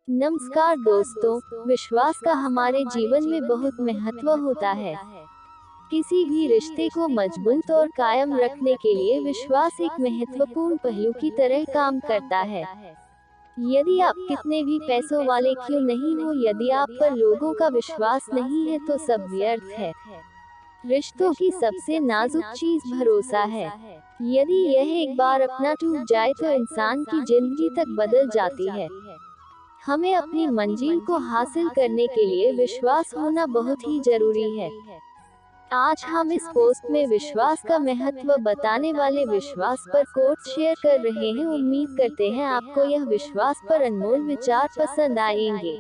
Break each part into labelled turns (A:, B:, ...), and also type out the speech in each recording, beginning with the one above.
A: नमस्कार दोस्तों, विश्वास का हमारे जीवन में बहुत महत्व होता है। किसी भी रिश्ते को मजबूत और कायम रखने के लिए विश्वास एक महत्वपूर्ण पहलू की तरह काम करता है। यदि आप कितने भी पैसों वाले क्यों नहीं हो, यदि आप पर लोगों का विश्वास नहीं है तो सब व्यर्थ है। रिश्तों की सबसे नाजुक चीज भरोसा है। यदि यह एक बार अपना टूट जाए तो इंसान की जिंदगी तक बदल जाती है। हमें अपनी मंजिल को हासिल करने के लिए विश्वास होना बहुत ही जरूरी है। आज हम इस पोस्ट में विश्वास का महत्व बताने वाले विश्वास पर कोट शेयर कर रहे हैं। उम्मीद करते हैं आपको यह विश्वास पर अनमोल विचार पसंद आएंगे।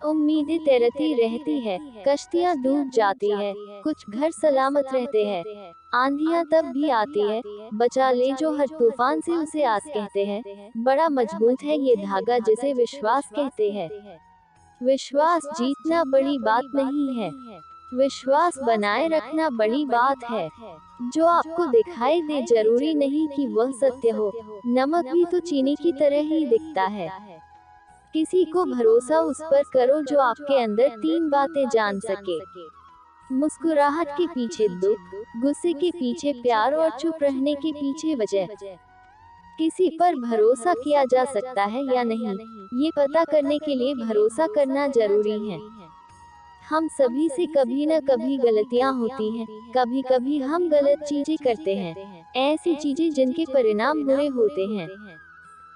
A: उम्मीदें तैरती रहती है, कश्तियाँ डूब जाती है, कुछ घर सलामत रहते हैं, आंधियाँ तब भी आती है, बचा ले जो हर तूफान से उसे आस कहते हैं। बड़ा मजबूत है ये धागा जिसे विश्वास कहते हैं। विश्वास जीतना बड़ी बात नहीं है, विश्वास बनाए रखना बड़ी बात है। जो आपको दिखाई दे जरूरी नहीं कि वह सत्य हो। नमक भी तो चीनी की तरह ही दिखता है। किसी को भरोसा उस पर करो जो आपके अंदर तीन बातें जान सके। मुस्कुराहट के पीछे दुख, गुस्से के पीछे प्यार और चुप रहने के पीछे वजह। किसी पर भरोसा किया जा सकता है या नहीं, ये पता करने के लिए भरोसा करना जरूरी है। हम सभी से कभी न कभी गलतियां होती हैं, कभी कभी हम गलत चीजें करते हैं, ऐसी चीजें जिनके परिणाम बुरे होते हैं।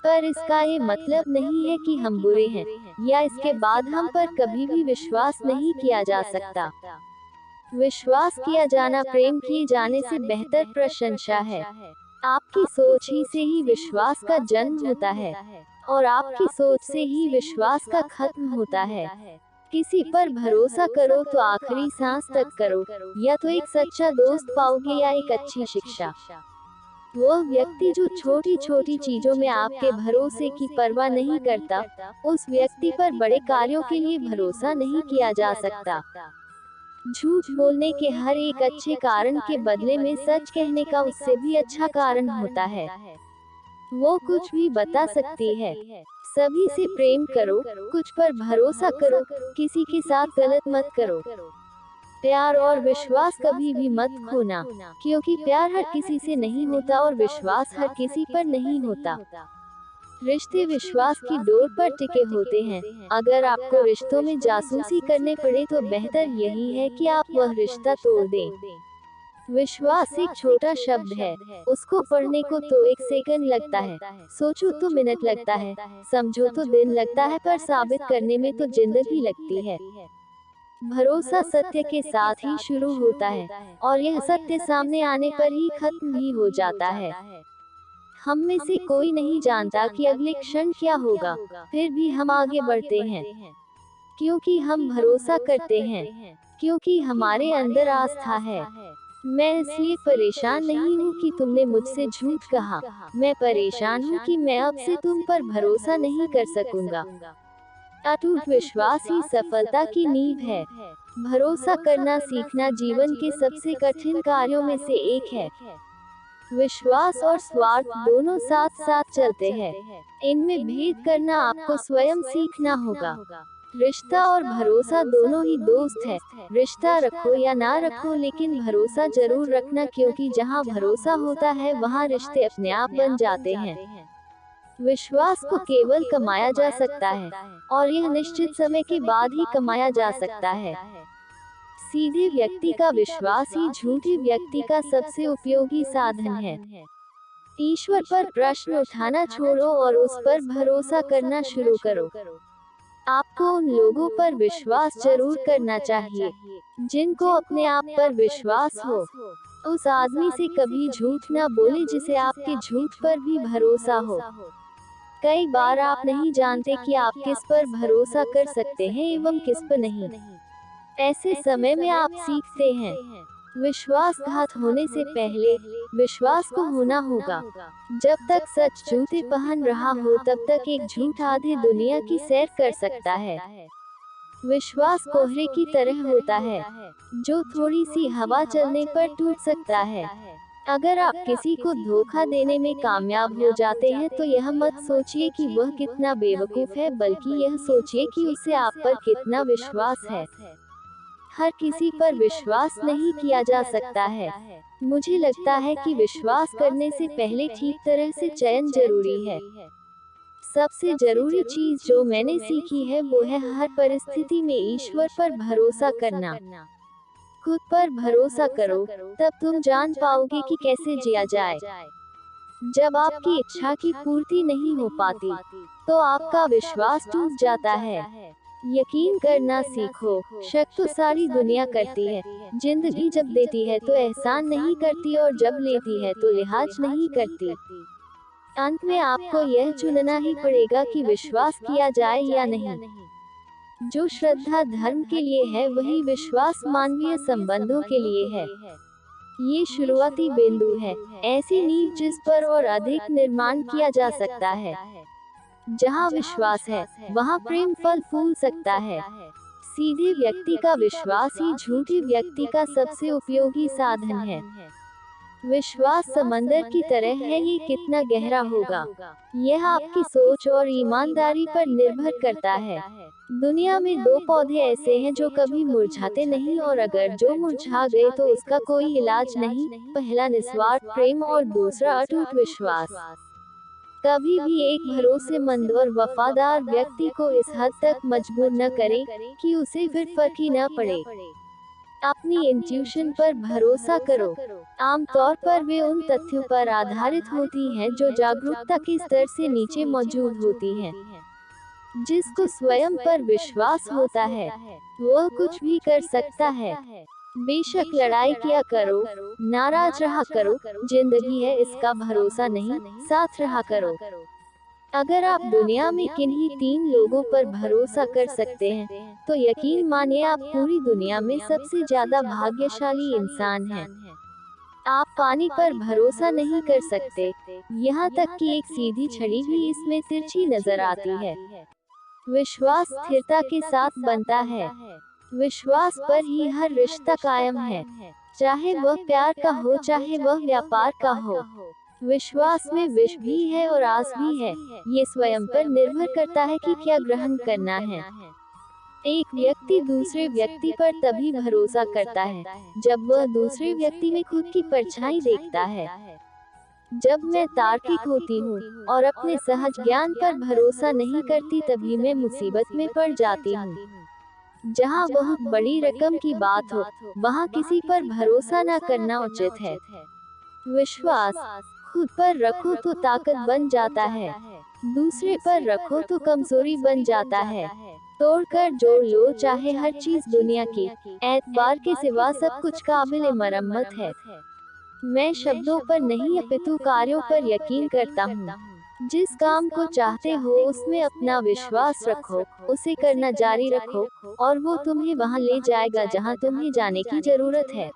A: पर इसका ये मतलब नहीं है कि हम बुरे हैं, या इसके बाद हम पर कभी भी विश्वास नहीं किया जा सकता। विश्वास किया जाना प्रेम किए जाने से बेहतर प्रशंसा है। आपकी सोच ही से ही विश्वास का जन्म होता है, और आपकी सोच से ही विश्वास का खत्म होता है। किसी पर भरोसा करो तो आखिरी सांस तक करो, या तो एक सच्चा दोस्त पाओगे या एक अच्छी शिक्षा। वो व्यक्ति जो छोटी छोटी चीजों में आपके भरोसे की परवाह नहीं करता, उस व्यक्ति पर बड़े कार्यों के लिए भरोसा नहीं किया जा सकता। झूठ बोलने के हर एक अच्छे कारण के बदले में सच कहने का उससे भी अच्छा कारण होता है। वो कुछ भी बता सकती है। सभी से प्रेम करो, कुछ पर भरोसा करो, किसी के साथ गलत मत करो। प्यार और विश्वास कभी भी मत खोना, क्योंकि प्यार हर किसी से नहीं होता और विश्वास हर किसी पर नहीं होता। रिश्ते विश्वास की डोर पर टिके होते हैं। अगर आपको रिश्तों में जासूसी करने पड़े तो बेहतर यही है कि आप वह रिश्ता तोड़ दें। विश्वास एक छोटा शब्द है, उसको पढ़ने को तो एक सेकंड लगता है, सोचो तो मिनट लगता है, समझो तो दिन लगता है, पर साबित करने में तो जिंदगी लगती है। भरोसा सत्य के साथ ही शुरू होता है, और यह सत्य सामने आने पर ही खत्म भी हो जाता है। हम में से कोई नहीं जानता कि अगले क्षण क्या होगा, फिर भी हम आगे बढ़ते हैं, क्योंकि हम भरोसा करते हैं, क्योंकि हमारे अंदर आस्था है। मैं इसलिए परेशान नहीं हूँ कि तुमने मुझसे झूठ कहा, मैं परेशान हूँ कि मैं अब से तुम पर भरोसा नहीं कर सकूंगा। अटूट विश्वास ही सफलता की नींव है। भरोसा करना सीखना जीवन के सबसे कठिन कार्यों में से एक है। विश्वास और स्वार्थ दोनों साथ साथ चलते हैं, इनमें भेद करना आपको स्वयं सीखना होगा। रिश्ता और भरोसा दोनों ही दोस्त है। रिश्ता रखो या ना रखो, लेकिन भरोसा जरूर रखना, क्योंकि जहाँ भरोसा होता है वहाँ रिश्ते अपने आप बन जाते हैं। विश्वास को केवल कमाया जा सकता है, और यह निश्चित समय के बाद ही कमाया जा सकता है। सीधे व्यक्ति का विश्वास ही झूठे व्यक्ति का सबसे उपयोगी साधन है। ईश्वर पर प्रश्न उठाना छोड़ो और उस पर भरोसा करना शुरू करो। आपको उन लोगों पर विश्वास जरूर करना चाहिए जिनको अपने आप पर विश्वास हो। उस आदमी से कभी झूठ ना बोले जिसे आपके झूठ पर भी भरोसा हो। कई बार आप नहीं जानते कि आप किस पर भरोसा कर सकते हैं एवं किस पर नहीं। ऐसे समय में आप सीखते हैं, विश्वासघात होने से पहले विश्वास को होना होगा। जब तक सच जूते पहन रहा हो तब तक एक झूठ आधे दुनिया की सैर कर सकता है। विश्वास कोहरे की तरह होता है, जो थोड़ी सी हवा चलने पर टूट सकता है। अगर आप किसी को धोखा देने में कामयाब हो जाते हैं तो यह मत सोचिए कि वह कितना बेवकूफ है, बल्कि यह सोचिए कि उसे आप पर कितना विश्वास है। हर किसी पर विश्वास नहीं किया जा सकता है। मुझे लगता है कि विश्वास करने से पहले ठीक तरह से चयन जरूरी है। सबसे जरूरी चीज जो मैंने सीखी है वो है हर परिस्थिति में ईश्वर पर भरोसा करना। खुद पर भरोसा करो, तब तुम जान पाओगे कि कैसे जिया जाए। जब आपकी इच्छा की पूर्ति नहीं हो पाती, तो आपका विश्वास टूट जाता है। यकीन करना सीखो। शक तो सारी दुनिया करती है। जिंदगी जब देती है तो एहसान नहीं करती, और जब लेती है तो लिहाज नहीं करती। अंत में आपको यह चुनना ही पड़ेगा कि विश्वास किया जाए या नहीं। जो श्रद्धा धर्म के लिए है वही विश्वास मानवीय संबंधों के लिए है। ये शुरुआती बिंदु है, ऐसी नींव जिस पर और अधिक निर्माण किया जा सकता है। जहाँ विश्वास है, वहाँ प्रेम फल फूल सकता है। सीधे व्यक्ति का विश्वास ही झूठे व्यक्ति का सबसे उपयोगी साधन है। विश्वास समंदर की तरह है, ये कितना गहरा होगा, यह आपकी सोच और ईमानदारी पर निर्भर करता है। दुनिया में दो पौधे ऐसे हैं जो कभी मुरझाते नहीं, और अगर जो मुरझा गए तो उसका कोई इलाज नहीं। पहला निस्वार्थ प्रेम और दूसरा अटूट विश्वास। कभी भी एक भरोसेमंद और वफादार व्यक्ति को इस हद तक मजबूर न करें कि उसे फिर फर्क ही न पड़े। अपनी इंट्यूशन पर भरोसा करो। आमतौर पर वे उन तथ्यों पर आधारित होती हैं जो जागरूकता के स्तर से नीचे मौजूद होती हैं। जिसको स्वयं पर विश्वास होता है, वह कुछ भी कर सकता है। बेशक लड़ाई किया करो, नाराज रहा करो, जिंदगी है इसका भरोसा नहीं, साथ रहा करो। अगर आप दुनिया में किन्हीं 3 लोगों पर भरोसा कर सकते हैं, तो यकीन मानिए आप पूरी दुनिया में सबसे ज्यादा भाग्यशाली इंसान हैं। आप पानी पर भरोसा नहीं कर सकते, यहाँ तक कि एक सीधी छड़ी भी इसमें तिरछी नजर आती है। विश्वास स्थिरता के साथ बनता है। विश्वास पर ही हर रिश्ता कायम है, चाहे वह प्यार का हो चाहे वह व्यापार का हो। विश्वास में विष भी है और आस भी है, ये स्वयं पर निर्भर करता है कि क्या ग्रहण करना है। एक व्यक्ति दूसरे व्यक्ति पर तभी भरोसा करता है जब वह दूसरे व्यक्ति में खुद की परछाई देखता है। जब मैं तार्किक होती हूँ और अपने सहज ज्ञान पर भरोसा नहीं करती, तभी मैं मुसीबत में पड़ जाती हूँ। जहाँ बहुत बड़ी रकम की बात हो, वहाँ किसी पर भरोसा न करना उचित है। विश्वास खुद पर रखो तो ताकत बन जाता है, दूसरे पर रखो तो कमजोरी बन जाता है। तोड़कर जोड़ लो, चाहे हर चीज दुनिया की एतबार के सिवा सब कुछ काबिल मरम्मत है। मैं शब्दों पर नहीं अपितु कार्यों पर यकीन करता हूँ। जिस काम को चाहते हो उसमें अपना विश्वास रखो, उसे करना जारी रखो, और वो तुम्हें वहाँ ले जाएगा जहाँ तुम्हें जाने की जरूरत है।